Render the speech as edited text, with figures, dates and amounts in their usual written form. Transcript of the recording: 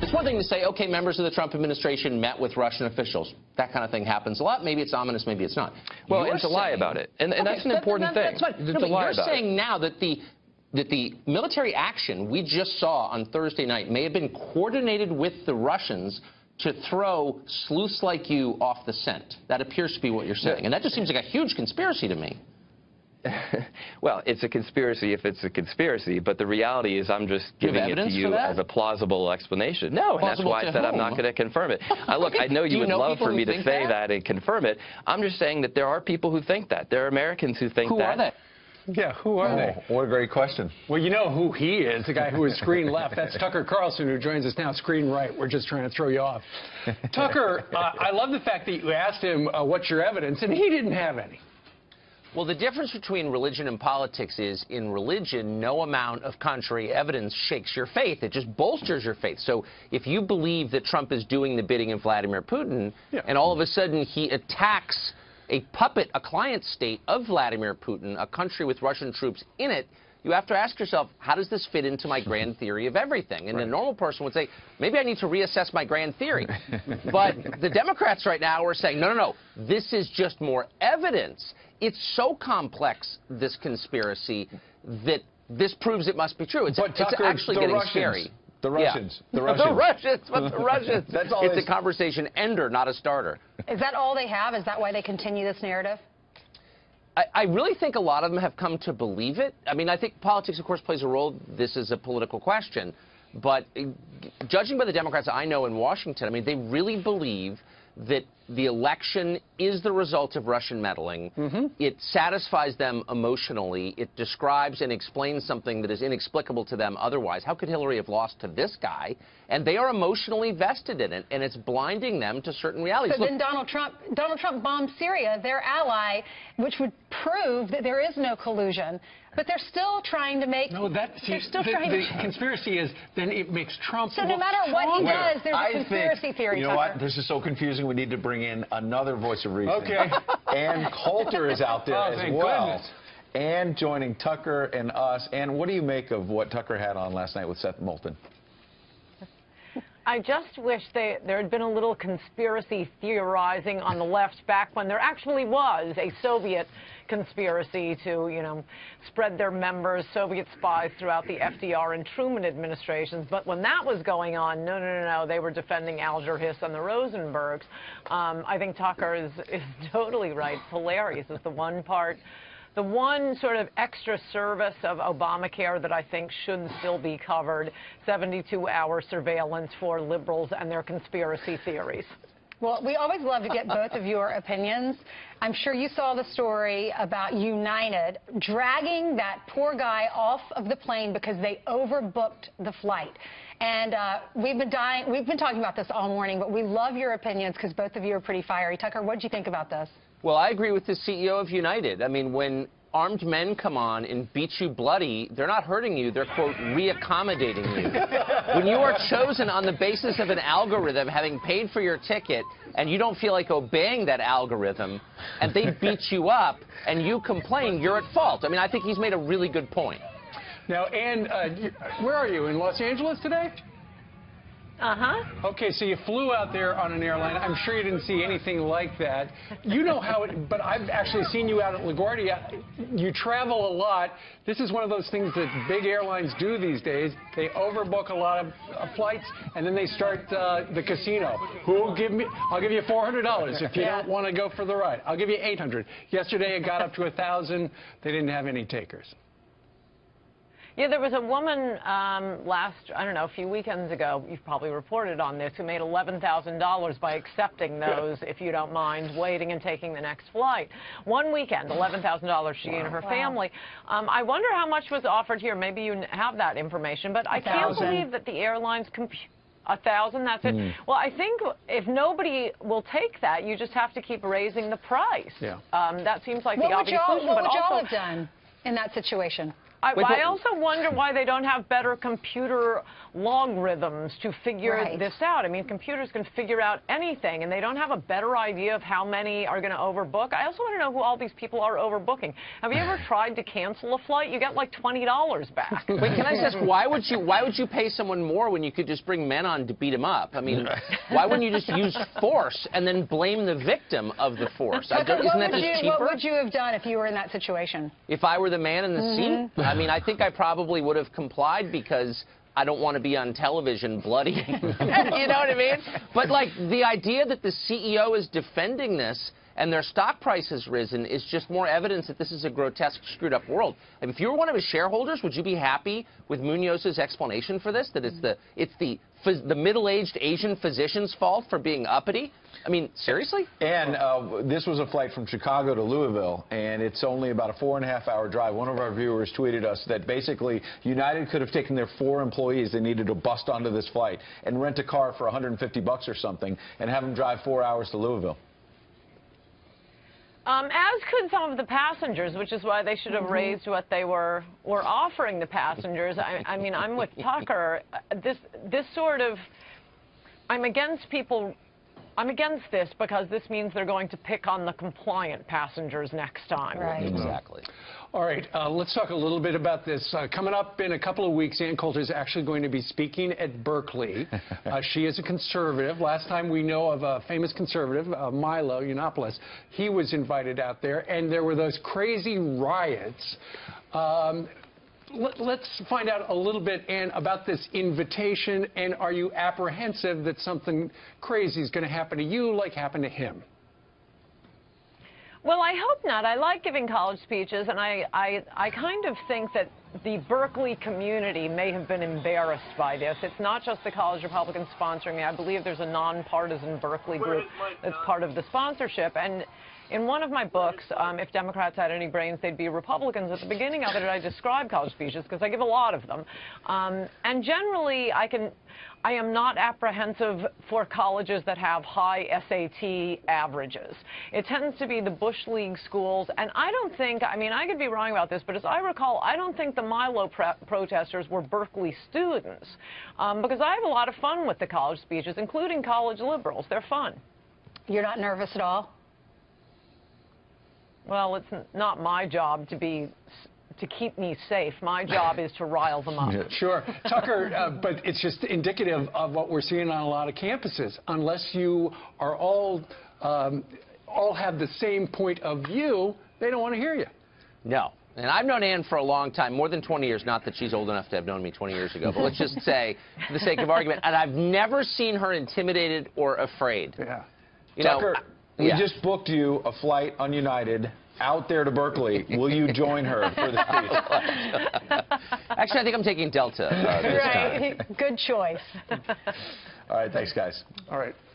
It's one thing to say, okay, members of the Trump administration met with Russian officials. That kind of thing happens a lot. Maybe it's ominous, maybe it's not. Well, and to lie about it. And that's an important thing. That's fine. No, but you're saying now that the military action we just saw on Thursday night may have been coordinated with the Russians to throw sleuths like you off the scent. That appears to be what you're saying. And that just seems like a huge conspiracy to me. Well, it's a conspiracy if it's a conspiracy, but the reality is I'm just giving it to you as a plausible explanation. No, and that's why I said I'm not going to confirm it. Look, I know you would love for me to say that and confirm it. I'm just saying that there are people who think that. There are Americans who think that. Who are they? Yeah, who are they? What a great question. Well, you know who he is, the guy who is screen left. That's Tucker Carlson, who joins us now, screen right. We're just trying to throw you off. Tucker, I love the fact that you asked him, what's your evidence, and he didn't have any. Well, the difference between religion and politics is in religion, no amount of contrary evidence shakes your faith. It just bolsters your faith. So if you believe that Trump is doing the bidding of Vladimir Putin, and all of a sudden he attacks a puppet, a client state of Vladimir Putin, a country with Russian troops in it, you have to ask yourself, how does this fit into my grand theory of everything? And a normal person would say, maybe I need to reassess my grand theory. But the Democrats right now are saying, no, this is just more evidence. It's so complex, this conspiracy, that this proves it must be true. It's actually getting scary. The Russians. The Russians. But the Russians. That's all. It's a conversation ender, not a starter. Is that all they have? Is that why they continue this narrative? I really think a lot of them have come to believe it. I mean, I think politics, of course, plays a role. This is a political question. But judging by the Democrats I know in Washington, I mean, they really believe that the election is the result of Russian meddling. It satisfies them emotionally. It describes and explains something that is inexplicable to them otherwise. How could Hillary have lost to this guy? And they are emotionally vested in it, and it's blinding them to certain realities. But then Donald Trump bombed Syria, their ally, which would prove that there is no collusion. But they're still trying to make... No, the conspiracy is then it makes Trump... So no matter what he does, there's a conspiracy theory. You know what? This is so confusing. We need to bring in another voice of reason. Okay. And Coulter is out there as well. Goodness. And joining Tucker and us. And what do you make of what Tucker had on last night with Seth Moulton? I just wish there had been a little conspiracy theorizing on the left back when there actually was a Soviet conspiracy to, you know, spread their members, Soviet spies, throughout the FDR and Truman administrations. But when that was going on, no, they were defending Alger Hiss and the Rosenbergs. I think Tucker is totally right. It's hilarious. It's the one sort of extra service of Obamacare that I think should still be covered, 72-hour surveillance for liberals and their conspiracy theories. Well, we always love to get both of your opinions. I'm sure you saw the story about United dragging that poor guy off of the plane because they overbooked the flight. And we've been talking about this all morning, but we love your opinions because both of you are pretty fiery. Tucker, what did you think about this? Well, I agree with the CEO of United. I mean, when armed men come on and beat you bloody, they're not hurting you, they're, quote, re-accommodating you. When you are chosen on the basis of an algorithm, having paid for your ticket, and you don't feel like obeying that algorithm, and they beat you up, and you complain, you're at fault. I mean, I think he's made a really good point. Now, Ann, where are you, in Los Angeles today? Okay, so you flew out there on an airline. I'm sure you didn't see anything like that. You know how it, but I've actually seen you out at LaGuardia. You travel a lot. This is one of those things that big airlines do these days. They overbook a lot of flights, and then they start the casino. I'll give you $400 if you don't want to go for the ride. I'll give you $800. Yesterday it got up to $1,000. They didn't have any takers. Yeah, there was a woman a few weekends ago, you've probably reported on this, who made $11,000 by accepting those, if you don't mind, waiting and taking the next flight. One weekend, $11,000 she and her family. I wonder how much was offered here. Maybe you have that information, but I can't believe that the airlines compute. 1,000, that's it. Well, I think if nobody will take that, you just have to keep raising the price. That seems like the obvious solution. What would y'all have done in that situation? I also wonder why they don't have better computer logarithms to figure this out. I mean, computers can figure out anything, and they don't have a better idea of how many are going to overbook. I also want to know who all these people are overbooking. Have you ever tried to cancel a flight? You get like $20 back. Wait, can I just ask, why would you pay someone more when you could just bring men on to beat them up? I mean, why wouldn't you just use force and then blame the victim of the force? Isn't that just cheaper? What would you have done if you were in that situation? If I were the man in the seat? I mean, I think I probably would have complied because I don't want to be on television bloody. You know what I mean? But, like, the idea that the CEO is defending this and their stock price has risen is just more evidence that this is a grotesque, screwed-up world. I mean, if you were one of his shareholders, would you be happy with Munoz's explanation for this, that it's the middle-aged Asian physician's fault for being uppity? I mean, seriously? And this was a flight from Chicago to Louisville, and it's only about a 4.5-hour drive. One of our viewers tweeted us that basically United could have taken their 4 employees they needed to bust onto this flight and rent a car for $150 or something and have them drive 4 hours to Louisville. As could some of the passengers, which is why they should have raised what they were offering the passengers. I mean, I'm with Tucker. This sort of, I'm against this because this means they're going to pick on the compliant passengers next time. Right. Exactly. All right, let's talk a little bit about this. Coming up in a couple of weeks, Ann Coulter is actually going to be speaking at Berkeley. She is a conservative. Last time we know of a famous conservative, Milo Yiannopoulos. He was invited out there, and there were those crazy riots. Let's find out a little bit, Ann, about this invitation, and are you apprehensive that something crazy is going to happen to you like happened to him? Well, I hope not. I like giving college speeches, and I kind of think that the Berkeley community may have been embarrassed by this. It's not just the college Republicans sponsoring me. I believe there's a nonpartisan Berkeley group that's part of the sponsorship. And in one of my books, If Democrats Had Any Brains, They'd Be Republicans, at the beginning of it, I describe college speeches because I give a lot of them. And generally, I am not apprehensive for colleges that have high SAT averages. It tends to be the Bush League schools, and I don't think, I mean, I could be wrong about this, but as I recall, I don't think the Milo protesters were Berkeley students, because I have a lot of fun with the college speeches, including college liberals. They're fun. You're not nervous at all? Well, it's not my job to keep me safe. My job is to rile them up. Yeah. Sure. Tucker, but it's just indicative of what we're seeing on a lot of campuses. Unless you are all have the same point of view, they don't want to hear you. No. And I've known Ann for a long time, more than 20 years. Not that she's old enough to have known me 20 years ago, but let's just say, for the sake of argument, and I've never seen her intimidated or afraid. Yeah. You Tucker, know, we just booked you a flight on United out there to Berkeley. Will you join her for the speech? Actually, I think I'm taking Delta this time. Good choice. All right, thanks, guys. All right.